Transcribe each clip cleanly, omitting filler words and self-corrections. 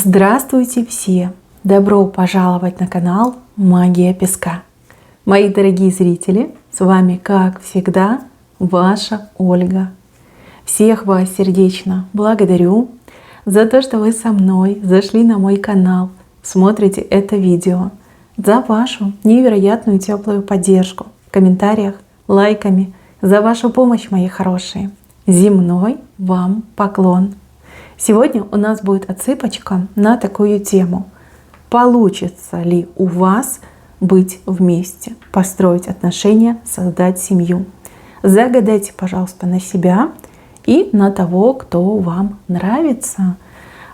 Здравствуйте все! Добро пожаловать на канал Магия Песка. Мои дорогие зрители, с вами, как всегда, ваша Ольга. Всех вас сердечно благодарю за то, что вы со мной зашли на мой канал, смотрите это видео, за вашу невероятную теплую поддержку в комментариях, лайками, за вашу помощь, мои хорошие. Земной вам поклон! Сегодня у нас будет отсыпочка на такую тему. Получится ли у вас быть вместе, построить отношения, создать семью? Загадайте, пожалуйста, на себя и на того, кто вам нравится,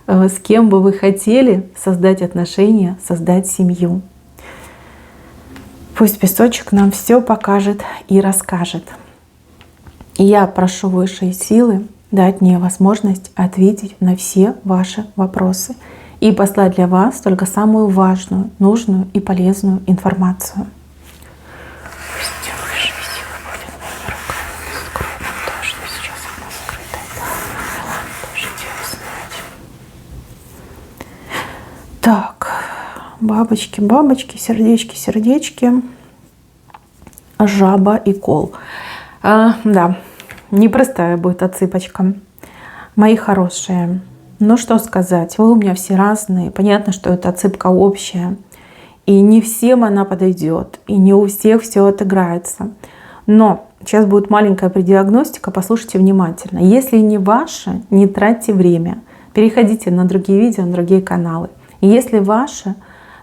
с кем бы вы хотели создать отношения, создать семью. Пусть песочек нам все покажет и расскажет. Я прошу высшие силы дать мне возможность ответить на все ваши вопросы и послать для вас только самую важную, нужную и полезную информацию. Пусть высшие силы будут моими руками, скроют нам то, что сейчас от нас скрыто. Тоже дело знать. Так, бабочки, бабочки, сердечки, сердечки, жаба и кол. Да. Непростая будет отсыпочка. Мои хорошие, ну что сказать, вы у меня все разные. Понятно, что это отсыпка общая. И не всем она подойдет. И не у всех все отыграется. Но сейчас будет маленькая предиагностика, послушайте внимательно. Если не ваше, не тратьте время. Переходите на другие видео, на другие каналы. И если ваше,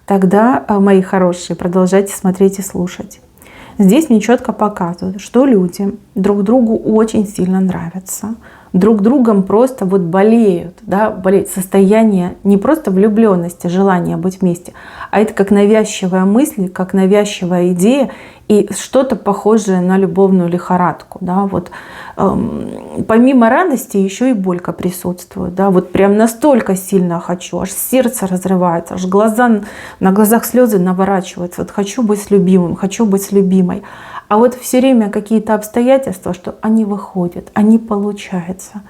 тогда, мои хорошие, продолжайте смотреть и слушать. Здесь мне четко показывают, что люди друг другу очень сильно нравятся. Друг другом просто вот болеют. Да? Болеют. Состояние не просто влюбленности, желания быть вместе, а это как навязчивая мысль, как навязчивая идея и что-то похожее на любовную лихорадку. Да? Вот, помимо радости еще и болька присутствует. Да? Вот прям настолько сильно хочу, аж сердце разрывается, аж на глазах слезы наворачиваются. Вот хочу быть с любимым, хочу быть с любимой. А вот все время какие-то обстоятельства, что они выходят, они получаются,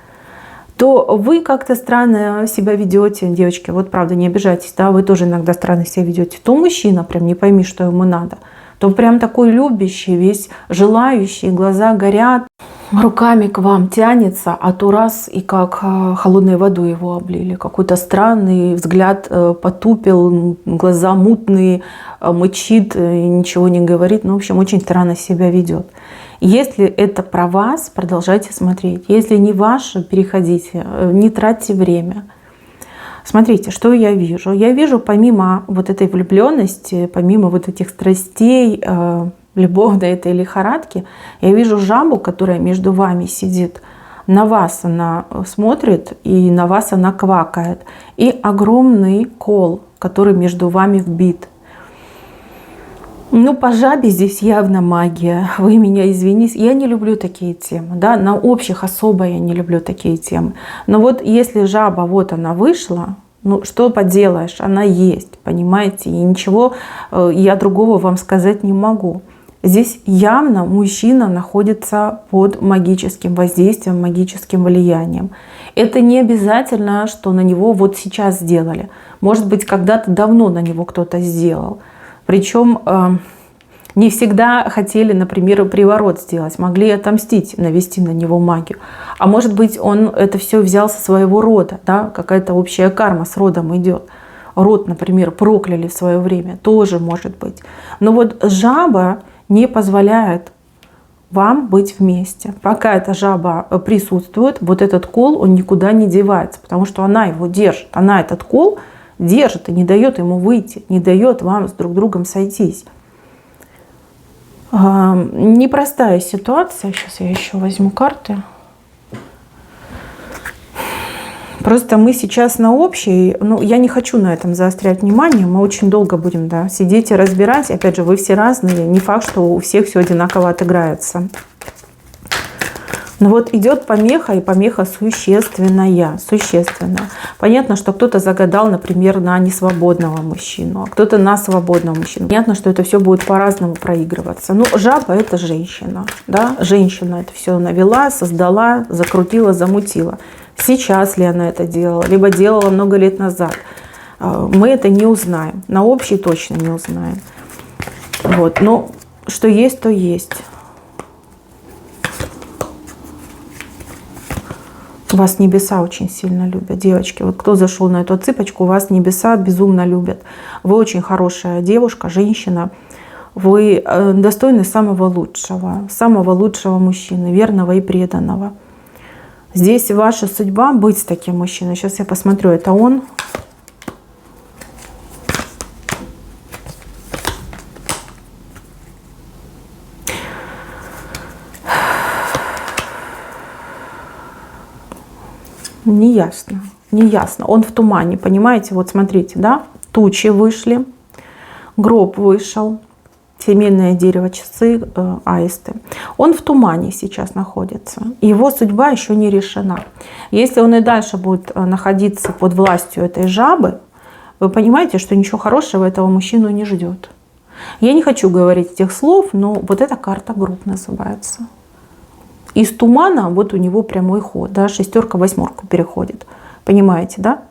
то вы как-то странно себя ведете, девочки, вот правда, не обижайтесь, да, вы тоже иногда странно себя ведете, то мужчина прям не пойми, что ему надо, то прям такой любящий, весь желающий, глаза горят, руками к вам тянется, а то раз и как холодной водой его облили. Какой-то странный взгляд потупил, глаза мутные, мычит, ничего не говорит. Ну, в общем, очень странно себя ведет. Если это про вас, продолжайте смотреть. Если не ваше, переходите, не тратьте время. Смотрите, что я вижу. Я вижу помимо вот этой влюбленности, помимо вот этих страстей, любовной этой лихорадки, я вижу жабу, которая между вами сидит. На вас она смотрит, и на вас она квакает. И огромный кол, который между вами вбит. Ну, по жабе здесь явно магия. Вы меня извините. Я не люблю такие темы. Да? На общих особо я не люблю такие темы. Но вот если жаба, вот она вышла, ну, что поделаешь, она есть, понимаете? И ничего я другого вам сказать не могу. Здесь явно мужчина находится под магическим воздействием, магическим влиянием. Это не обязательно, что на него вот сейчас сделали. Может быть, когда-то давно на него кто-то сделал. Причем не всегда хотели, например, приворот сделать. Могли отомстить, навести на него магию. А может быть, он это все взял со своего рода. Да? Какая-то общая карма с родом идет. Род, например, прокляли в свое время. Тоже может быть. Но вот жаба не позволяет вам быть вместе. Пока эта жаба присутствует, вот этот кол, он никуда не девается, потому что она его держит. Она этот кол держит и не дает ему выйти, не дает вам с друг другом сойтись. Непростая ситуация. Сейчас я еще возьму карты. Просто мы сейчас на общей, ну, я не хочу на этом заострять внимание, мы очень долго будем, да, сидеть и разбирать. Опять же, вы все разные, не факт, что у всех все одинаково отыграется. Но вот идет помеха, и помеха существенная, существенная. Понятно, что кто-то загадал, например, на несвободного мужчину, а кто-то на свободного мужчину. Понятно, что это все будет по-разному проигрываться. Ну, жаба — это женщина, да, женщина это все навела, создала, закрутила, замутила. Сейчас ли она это делала, либо делала много лет назад. мы это не узнаем. На общей точно не узнаем. Вот. Но что есть, то есть. Вас небеса очень сильно любят, девочки. Вот кто зашел на эту цыпочку, вас небеса безумно любят. Вы очень хорошая девушка, женщина. Вы достойны самого лучшего мужчины, верного и преданного. Здесь ваша судьба быть с таким мужчиной. Сейчас я посмотрю, это он. Неясно, неясно. Он в тумане, понимаете? Вот смотрите, да? Тучи вышли, гроб вышел, семейное дерево, часы, аисты. Он в тумане сейчас находится. Его судьба еще не решена. Если он и дальше будет находиться под властью этой жабы, вы понимаете, что ничего хорошего этого мужчину не ждет. Я не хочу говорить этих слов, но вот эта карта гроб называется. Из тумана вот у него прямой ход, да, шестерка в восьмерку переходит. Понимаете, да?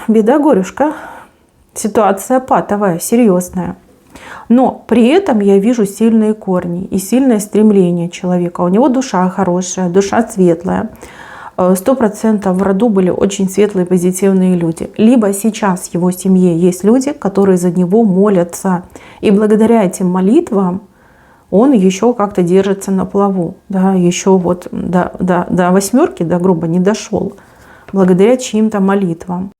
Беда, горюшка. Ситуация патовая, серьезная. Но при этом я вижу сильные корни и сильное стремление человека. У него душа хорошая, душа светлая. 100% в роду были очень светлые, позитивные люди. Либо сейчас в его семье есть люди, которые за него молятся. И благодаря этим молитвам он еще как-то держится на плаву, да, еще вот до восьмерки, до гроба не дошел, благодаря чьим-то молитвам.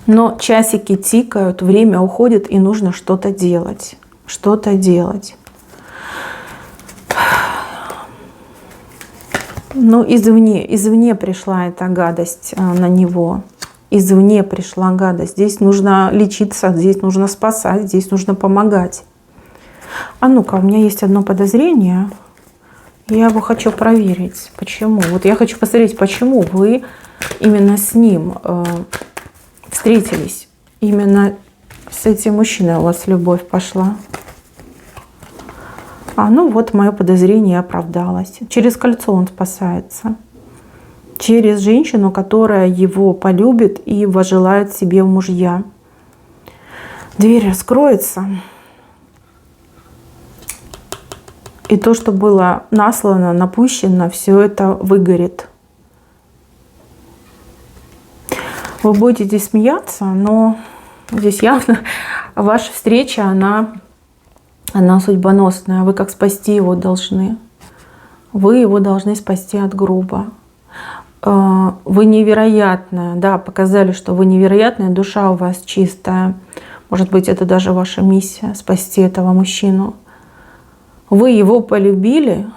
Но часики тикают, время уходит, и нужно что-то делать, что-то делать. Но извне пришла эта гадость на него, извне пришла гадость. Здесь нужно лечиться, здесь нужно спасать, здесь нужно помогать. А ну-ка, у меня есть одно подозрение. Я его хочу проверить. Почему? Вот я хочу посмотреть, почему вы именно с ним встретились. Именно с этим мужчиной у вас любовь пошла. Ну вот мое подозрение оправдалось. Через кольцо он спасается. Через женщину, которая его полюбит и возжелает себе в мужья. Дверь раскроется. И то, что было наслано, напущено, все это выгорит. Вы будете здесь смеяться, но здесь явно ваша встреча, она судьбоносная. Вы как спасти его должны. Вы его должны спасти от гроба. Вы невероятная, да, показали, что вы невероятная, душа у вас чистая. Может быть, это даже ваша миссия — спасти этого мужчину. Вы его полюбили,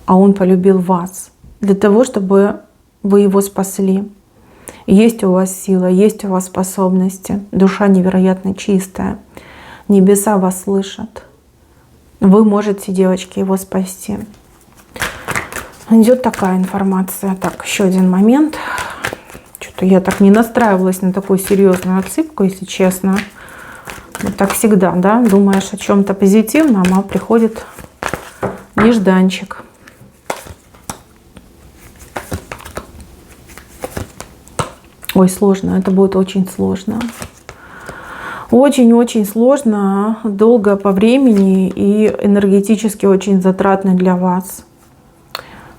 а он полюбил вас. Для того, чтобы вы его спасли. Есть у вас сила, есть у вас способности. Душа невероятно чистая. Небеса вас слышат. Вы можете, девочки, его спасти. Идет такая информация. Так, еще один момент. Что-то я так не настраивалась на такую серьезную отсыпку, если честно. Вот так всегда, да, думаешь о чем-то позитивном, а приходит нежданчик. Ой, сложно, это будет очень сложно. Очень-очень сложно, долго по времени и энергетически очень затратно для вас.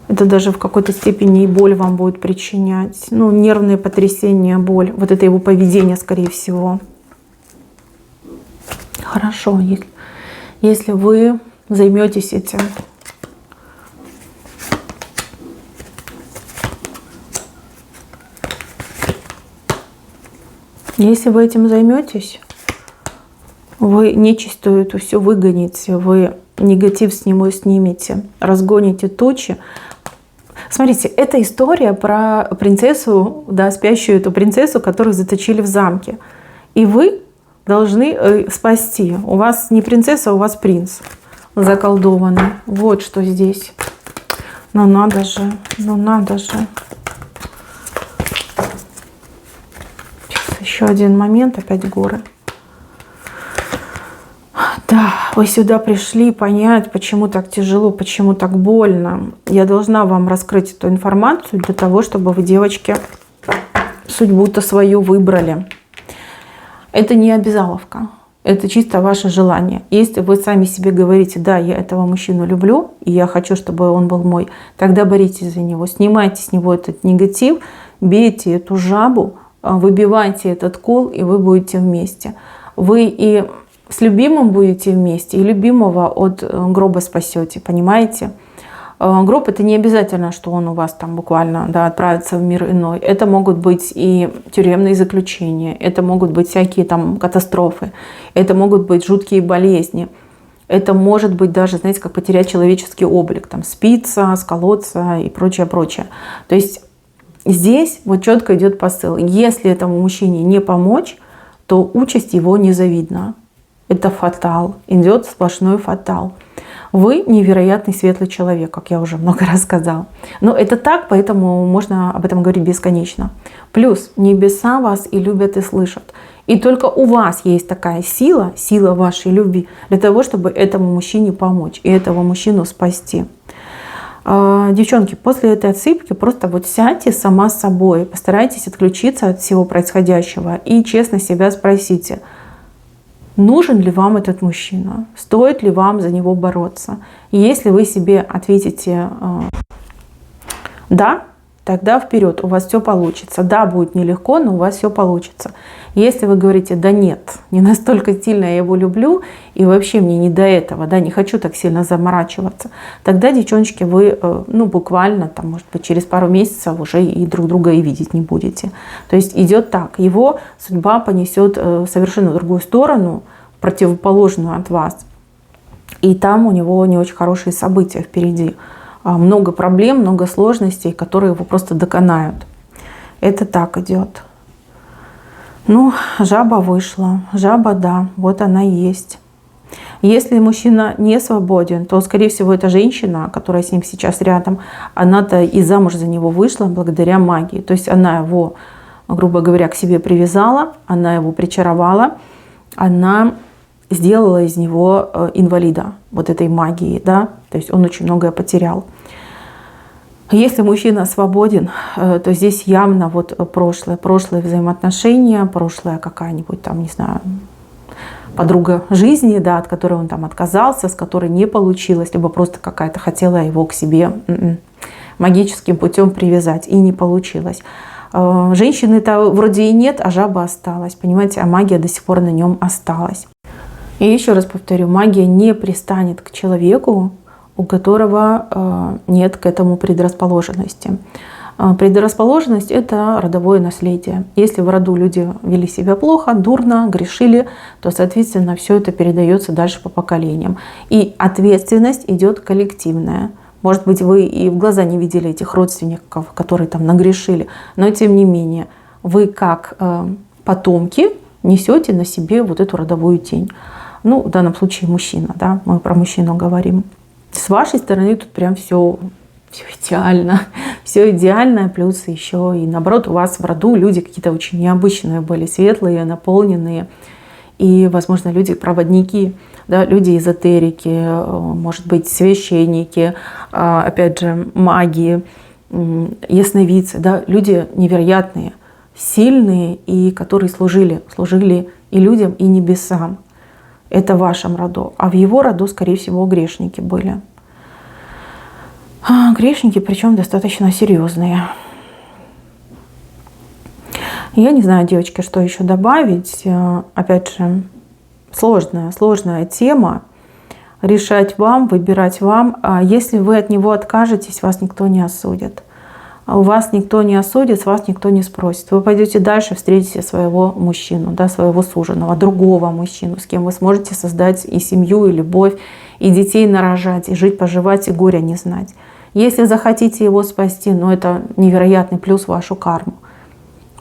Это даже в какой-то степени и боль вам будет причинять. Ну, нервные потрясения, боль. Вот это его поведение, скорее всего. Хорошо, если вы займетесь этим. Если вы этим займетесь, вы нечистую эту все выгоните, вы негатив с него снимете, разгоните тучи. Смотрите, это история про принцессу, да, спящую эту принцессу, которую заточили в замке. И вы должны спасти. У вас не принцесса, у вас принц заколдованный. Вот что здесь. Ну надо же, ну надо же. Сейчас еще один момент, опять горы. Да, вы сюда пришли понять, почему так тяжело, почему так больно. Я должна вам раскрыть эту информацию для того, чтобы вы, девочки, судьбу-то свою выбрали. Это не обязаловка. Это чисто ваше желание. Если вы сами себе говорите, да, я этого мужчину люблю, и я хочу, чтобы он был мой, тогда боритесь за него, снимайте с него этот негатив, бейте эту жабу, выбивайте этот кол, и вы будете вместе. Вы и с любимым будете вместе, и любимого от гроба спасете, понимаете? Гроб — это не обязательно, что он у вас там буквально, да, отправится в мир иной. Это могут быть и тюремные заключения, это могут быть всякие там катастрофы, это могут быть жуткие болезни. Это может быть даже, знаете, как потерять человеческий облик, там спиться, сколоться и прочее, прочее. То есть здесь вот четко идет посыл. Если этому мужчине не помочь, то участь его незавидна. Это фатал, идет сплошной фатал. Вы невероятный светлый человек, как я уже много раз сказала. Но это так, поэтому можно об этом говорить бесконечно. Плюс небеса вас и любят, и слышат. И только у вас есть такая сила, сила вашей любви, для того, чтобы этому мужчине помочь и этого мужчину спасти. Девчонки, после этой отсыпки просто вот сядьте сама с собой, постарайтесь отключиться от всего происходящего и честно себя спросите, нужен ли вам этот мужчина, стоит ли вам за него бороться. И если вы себе ответите «да», тогда вперед, у вас все получится. Да, будет нелегко, но у вас все получится. Если вы говорите «да нет, не настолько сильно я его люблю, и вообще мне не до этого, да, не хочу так сильно заморачиваться», тогда, девчоночки, вы буквально, там, может быть, через пару месяцев уже и друг друга и видеть не будете. То есть идет так, его судьба понесет совершенно другую сторону, противоположную от вас. И там у него не очень хорошие события впереди. Много проблем, много сложностей, которые его просто доконают. Это так идет. Ну, жаба вышла. Жаба, да, вот она и есть. Если мужчина не свободен, то, скорее всего, эта женщина, которая с ним сейчас рядом, она-то и замуж за него вышла благодаря магии. То есть она его, грубо говоря, к себе привязала, она его причаровала, она сделала из него инвалида вот этой магии, да, то есть он очень многое потерял. Если мужчина свободен, то здесь явно вот прошлые взаимоотношения, прошлая какая-нибудь там, не знаю, подруга жизни, да, от которой он там отказался, с которой не получилось, либо просто какая-то хотела его к себе магическим путем привязать, и не получилось. Женщины-то вроде и нет, а жаба осталась, понимаете, а магия до сих пор на нем осталась. И еще раз повторю, магия не пристанет к человеку, у которого нет к этому предрасположенности. Предрасположенность — это родовое наследие. Если в роду люди вели себя плохо, дурно, грешили, то, соответственно, все это передается дальше по поколениям. И ответственность идет коллективная. Может быть, вы и в глаза не видели этих родственников, которые там нагрешили, но тем не менее, вы как потомки несете на себе вот эту родовую тень. Ну, в данном случае мужчина, да, мы про мужчину говорим. С вашей стороны тут прям все идеально. Все идеально, плюс еще и наоборот, у вас в роду люди какие-то очень необычные были, светлые, наполненные. И, возможно, люди-проводники, да, люди-эзотерики, может быть, священники, опять же, маги, ясновидцы, да, люди невероятные, сильные, и которые служили и людям, и небесам. Это в вашем роду. А в его роду, скорее всего, грешники были. Грешники, причем достаточно серьезные. Я не знаю, девочки, что еще добавить. Опять же, сложная тема. Решать вам, выбирать вам. Если вы от него откажетесь, вас никто не осудит. Вас никто не осудит, с вас никто не спросит. Вы пойдете дальше, встретите своего мужчину, да, своего суженого, другого мужчину, с кем вы сможете создать и семью, и любовь, и детей нарожать, и жить, поживать, и горя не знать. Если захотите его спасти, это невероятный плюс в вашу карму.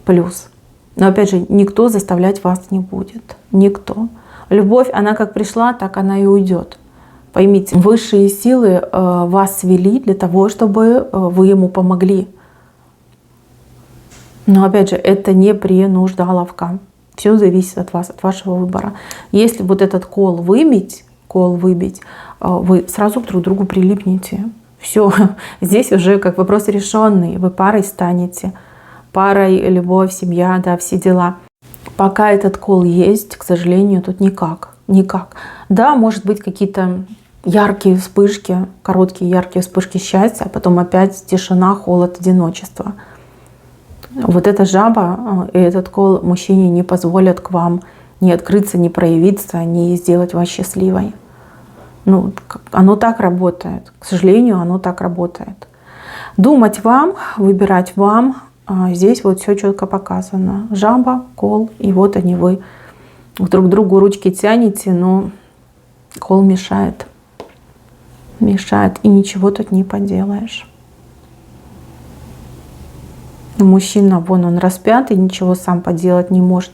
Плюс. Но опять же, никто заставлять вас не будет. Никто. Любовь, она как пришла, так она и уйдет. Поймите, высшие силы вас свели для того, чтобы вы ему помогли. Но опять же, это не принуждаловка. Все зависит от вас, от вашего выбора. Если вот этот кол выбить, вы сразу друг к другу прилипнете. Все, здесь уже как вопрос решенный. Вы парой станете. пара, любовь, семья, да, все дела. Пока этот кол есть, к сожалению, тут никак. Никак. Да, может быть, какие-то яркие вспышки, короткие яркие вспышки счастья, а потом опять тишина, холод, одиночество. Вот эта жаба и этот кол мужчине не позволят к вам не открыться, не проявиться, не сделать вас счастливой. Ну, оно так работает. К сожалению, оно так работает. Думать вам, выбирать вам. Здесь вот все четко показано. Жаба, кол, и вот они вы. Друг к другу ручки тянете, но кол мешает. Мешает, и ничего тут не поделаешь. Мужчина, вон он распят, и ничего сам поделать не может.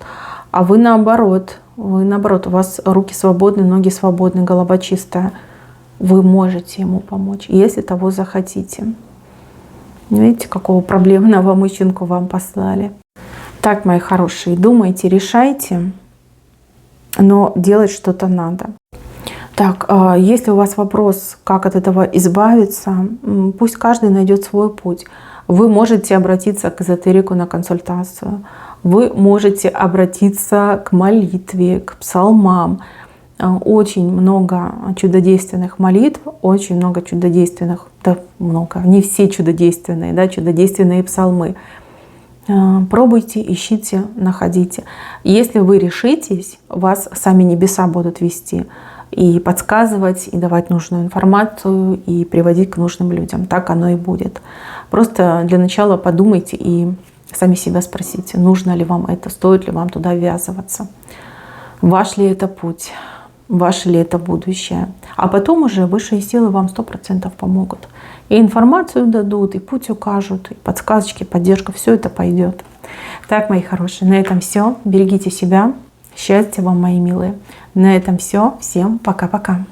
А вы наоборот. Вы наоборот, у вас руки свободны, ноги свободны, голова чистая. Вы можете ему помочь, если того захотите. Видите, какого проблемного мужчинку вам послали. Так, мои хорошие, думайте, решайте, но делать что-то надо. Так, если у вас вопрос, как от этого избавиться, пусть каждый найдет свой путь. Вы можете обратиться к эзотерику на консультацию. Вы можете обратиться к молитве, к псалмам. Очень много чудодейственных молитв, очень много чудодейственных, да много, не все чудодейственные, да, чудодейственные псалмы. Пробуйте, ищите, находите. Если вы решитесь, вас сами небеса будут вести и подсказывать, и давать нужную информацию, и приводить к нужным людям. Так оно и будет. Просто для начала подумайте и сами себя спросите, нужно ли вам это, стоит ли вам туда ввязываться. Ваш ли это путь, ваше ли это будущее. А потом уже высшие силы вам 100% помогут. И информацию дадут, и путь укажут, и подсказочки, поддержка, все это пойдет. Так, мои хорошие, на этом все. Берегите себя. Счастья вам, мои милые. На этом все. Всем пока-пока.